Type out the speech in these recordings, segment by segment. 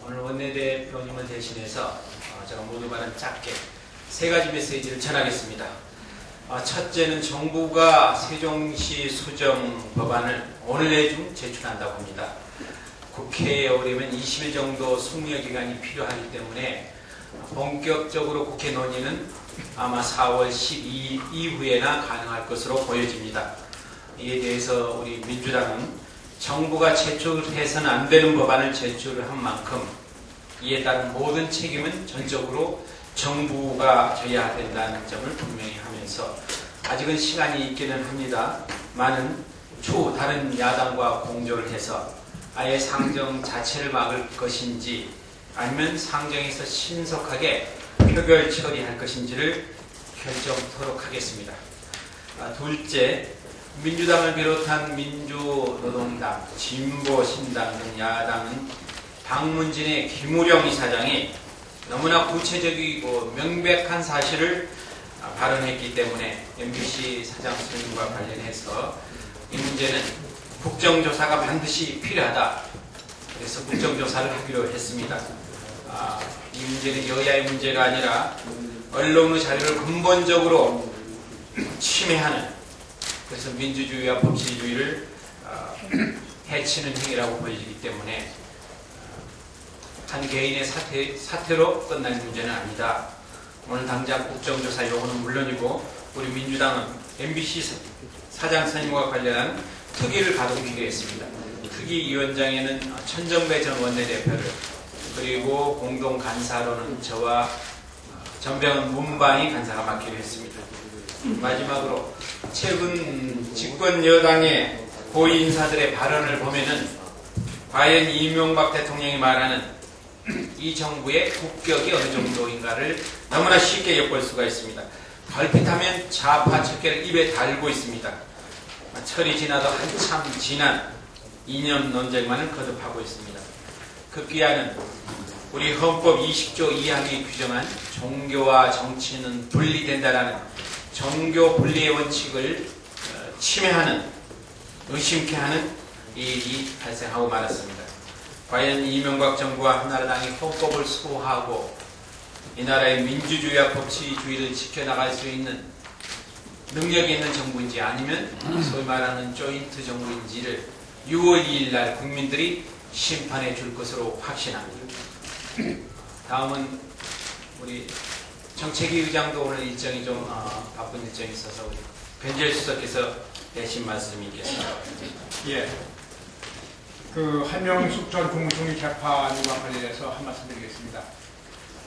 오늘 원내대표님을 대신해서 제가 모두 발언 짧게 세 가지 메시지를 전하겠습니다. 첫째는 정부가 세종시 수정 법안을 오늘 내중 제출한다고 합니다. 국회에 오려면 20일 정도 숙려 기간이 필요하기 때문에 본격적으로 국회 논의는 아마 4월 12일 이후에나 가능할 것으로 보여집니다. 이에 대해서 우리 민주당은 정부가 제출해서는 안 되는 법안을 제출한 만큼 이에 따른 모든 책임은 전적으로 정부가 져야 된다는 점을 분명히 하면서 아직은 시간이 있기는 합니다만은 추후 다른 야당과 공조를 해서 아예 상정 자체를 막을 것인지 아니면 상정에서 신속하게 표결 처리할 것인지를 결정토록 하겠습니다. 둘째, 민주당을 비롯한 민주노동당, 진보신당 등 야당은 방문진의 김우령 이사장이 너무나 구체적이고 명백한 사실을 발언했기 때문에 MBC 사장 선임과 관련해서 이 문제는 국정조사가 반드시 필요하다. 그래서 국정조사를 하기로 했습니다. 이 문제는 여야의 문제가 아니라 언론의 자유를 근본적으로 침해하는, 그래서 민주주의와 법치주의를 해치는 행위라고 보여지기 때문에 한 개인의 사태로 끝날 문제는 아니다. 오늘 당장 국정조사 요구는 물론이고 우리 민주당은 MBC 사장 선임과 관련한 특위를 가동키로 했습니다. 특위위원장에는 천정배 전 원내대표를, 그리고 공동 간사로는 저와 전병헌 문방위 간사가 맡기로 했습니다. 마지막으로 최근 집권 여당의 고위 인사들의 발언을 보면은 과연 이명박 대통령이 말하는 이 정부의 국격이 어느 정도인가를 너무나 쉽게 엿볼 수가 있습니다. 걸핏하면 좌파 척결을 입에 달고 있습니다. 철이 지나도 한참 지난 이념 논쟁만을 거듭하고 있습니다. 급기야는 우리 헌법 20조 2항이 규정한 종교와 정치는 분리된다라는 종교 분리의 원칙을 침해하는, 의심케 하는 일이 발생하고 말았습니다. 과연 이명박 정부와 한나라당이 헌법을 수호하고 이 나라의 민주주의와 법치주의를 지켜나갈 수 있는 능력이 있는 정부인지 아니면 소위 말하는 조인트 정부인지를 6월 2일 날 국민들이 심판해 줄 것으로 확신합니다. 다음은 우리 정책위 의장도 오늘 일정이 좀 바쁜 일정이 있어서 우리 변재일 수석께서 대신 말씀이 있겠습니다. 예. 그 한명숙 전 국무총리 재판과 관련해서 한 말씀 드리겠습니다.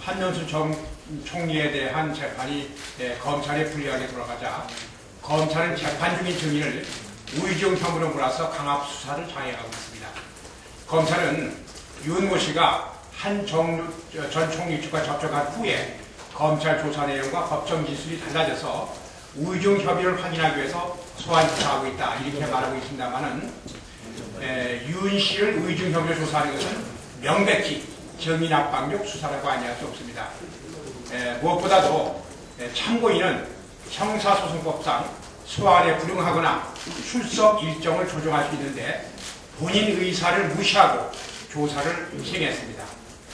한명숙 전 총리에 대한 재판이 검찰에 불리하게 돌아가자 검찰은 재판 중인 증인을 우의정 혐의로 몰아서 강압 수사를 장애하고 있습니다. 검찰은 윤모 씨가 한 전 총리 측과 접촉한 후에 검찰 조사 내용과 법정 기술이 달라져서 우의정 협의를 확인하기 위해서 소환 조사하고 있다, 이렇게 말하고 있습니다만은 윤 씨를 의중 혐의로 조사하는 것은 명백히 정인 압박력 수사라고 아니할 수 없습니다. 무엇보다도 참고인은 형사소송법상 소환에 불응하거나 출석 일정을 조정할 수 있는데 본인 의사를 무시하고 조사를 시행했습니다.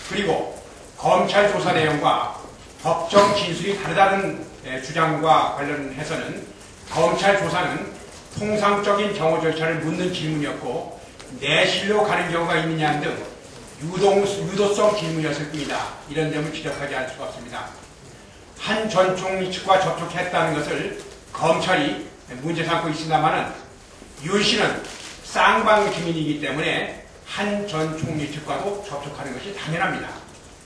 그리고 검찰 조사 내용과 법정 진술이 다르다는 주장과 관련해서는 검찰 조사는 통상적인 경호 절차를 묻는 질문이었고 내실로 가는 경우가 있느냐 등 유도성 질문이었을 뿐이다. 이런 점을 지적하지 않을 수가 없습니다. 한 전 총리 측과 접촉했다는 것을 검찰이 문제 삼고 있습니다만은 윤 씨는 쌍방 증인이기 때문에 한 전 총리 측과도 접촉하는 것이 당연합니다.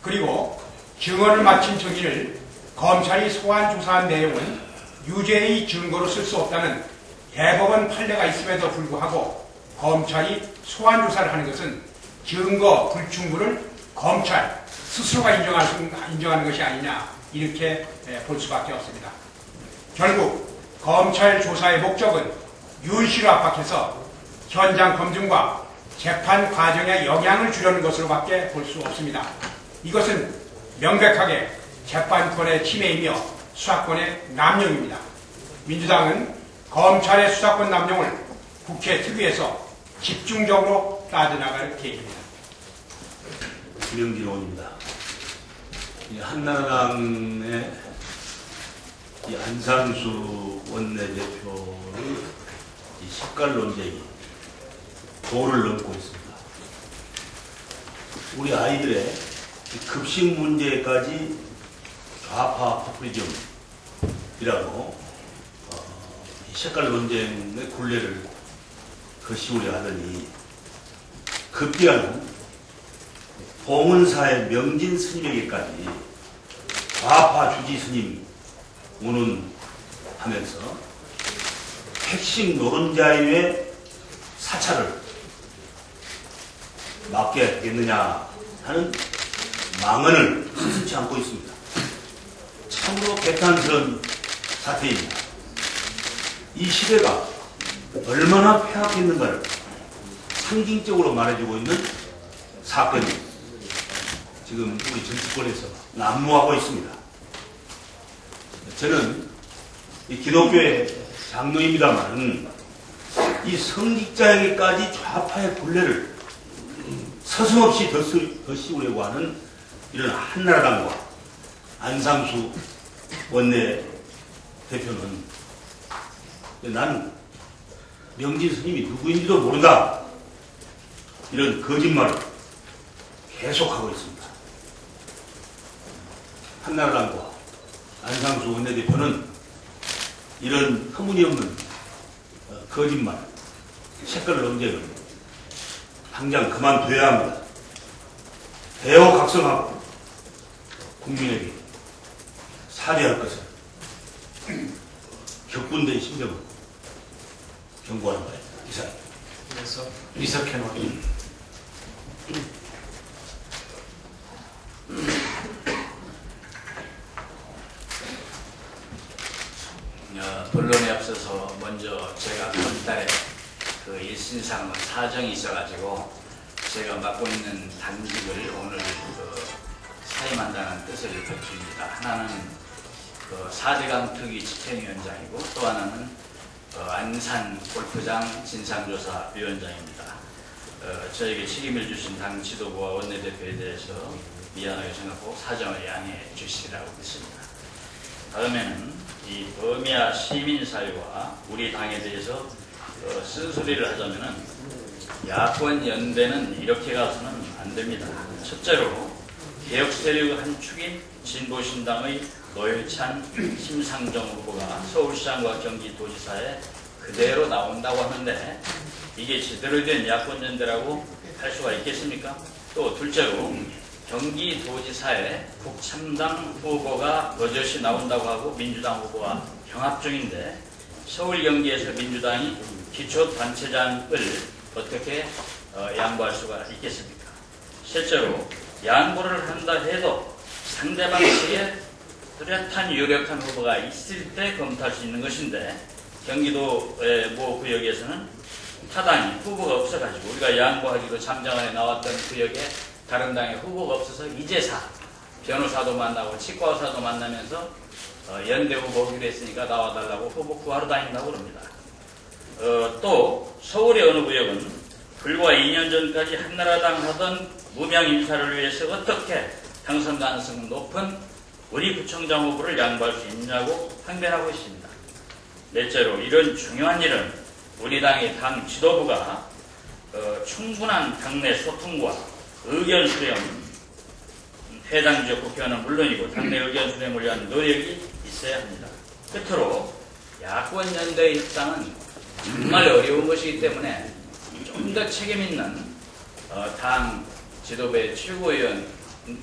그리고 증언을 마친 증인을 검찰이 소환 조사한 내용은 유죄의 증거로 쓸 수 없다는 대법원 판례가 있음에도 불구하고 검찰이 소환 조사를 하는 것은 증거 불충분을 검찰 스스로가 인정하는 것이 아니냐, 이렇게 볼 수밖에 없습니다. 결국 검찰 조사의 목적은 윤 씨를 압박해서 현장 검증과 재판 과정에 영향을 주려는 것으로밖에 볼 수 없습니다. 이것은 명백하게 재판권의 침해이며 수사권의 남용입니다. 민주당은 검찰의 수사권 남용을 국회 특위에서 집중적으로 따져나갈 계획입니다. 김영진 의원입니다. 한나라당의 안상수 원내대표의 색깔 논쟁이 도를 넘고 있습니다. 우리 아이들의 급식 문제까지 좌파 포퓰리즘이라고 색깔 논쟁의 굴레를 거시우려 하더니 급기야는 봉은사의 명진 스님에게까지 좌파 주지 스님 운운하면서 핵심 노론자유의 사찰을 맡게 되겠느냐 하는 망언을 스스치 않고 있습니다. 참으로 개탄스러운 사태입니다. 이 시대가 얼마나 폐악했는가를 상징적으로 말해주고 있는 사건이 지금 우리 정치권에서 난무하고 있습니다. 저는 이 기독교의 장로입니다만 이 성직자에게까지 좌파의 굴레를 서슴없이 덧씌우려고 하는 이런 한나라당과 안상수 원내대표는 나는 명진 스님이 누구인지도 모른다, 이런 거짓말을 계속하고 있습니다. 한나라당과 안상수 원내대표는 이런 터무니없는 거짓말, 색깔 논쟁을 당장 그만둬야 합니다. 대호각성하고 국민에게 사죄할 것을 격분된 심정을 경고하는 바입니다. 이상입니다. 그래서 이석현 의원. 본론에 앞서서 먼저 제가 건달에 그 일신상 사정이 있어가지고 제가 맡고 있는 단직을 오늘 사임한다는 뜻을 밝힙니다. 하나는 사대강 특위 집행위원장이고 또 하나는 안산 골프장 진상조사위원장입니다. 저에게 책임을 주신 당 지도부와 원내대표에 대해서 미안하게 생각하고 사정을 양해해 주시라고 했습니다. 다음에는 이 범야 시민사회와 우리 당에 대해서 쓴소리를 하자면은 야권 연대는 이렇게 가서는 안 됩니다. 첫째로 개혁 세력 한 축인 진보신당의 노회찬, 심상정 후보가 서울시장과 경기도지사에 그대로 나온다고 하는데 이게 제대로 된 야권 연대라고 할 수가 있겠습니까? 또 둘째로 경기도지사에 국참당 후보가 버젓이 나온다고 하고 민주당 후보와 경합 중인데 서울 경기에서 민주당이 기초단체장을 어떻게 양보할 수가 있겠습니까? 실제로 양보를 한다 해도 상대방 측에 뚜렷한 유력한 후보가 있을 때 검토할 수 있는 것인데 경기도의 모 구역에서는 타당히 후보가 없어가지고 우리가 양보하기로 잠정안에 나왔던 구역에 다른 당의 후보가 없어서 이제사 변호사도 만나고 치과의사도 만나면서 연대 후보 오기로 했으니까 나와달라고 후보 구하러 다닌다고 그럽니다. 또 서울의 어느 구역은 불과 2년 전까지 한나라당 하던 무명 인사를 위해서 어떻게 당선 가능성 높은 우리 구청장 후보를 양보할 수 있냐고 항변하고 있습니다. 넷째로 이런 중요한 일은 우리 당의 당 지도부가 충분한 당내 소통과 의견 수렴, 해당 지역 국회의원은 물론이고 당내 의견 수렴을 위한 노력이 있어야 합니다. 끝으로 야권 연대 협상은 정말 어려운 것이기 때문에 좀 더 책임있는 당 지도부의 최고위원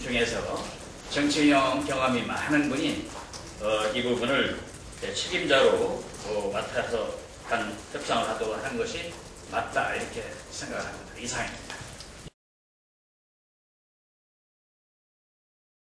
중에서 정치 경험이 많은 분이 이 부분을 책임자로 맡아서 간 협상을 하도록 하는 것이 맞다 이렇게 생각합니다. 이상입니다.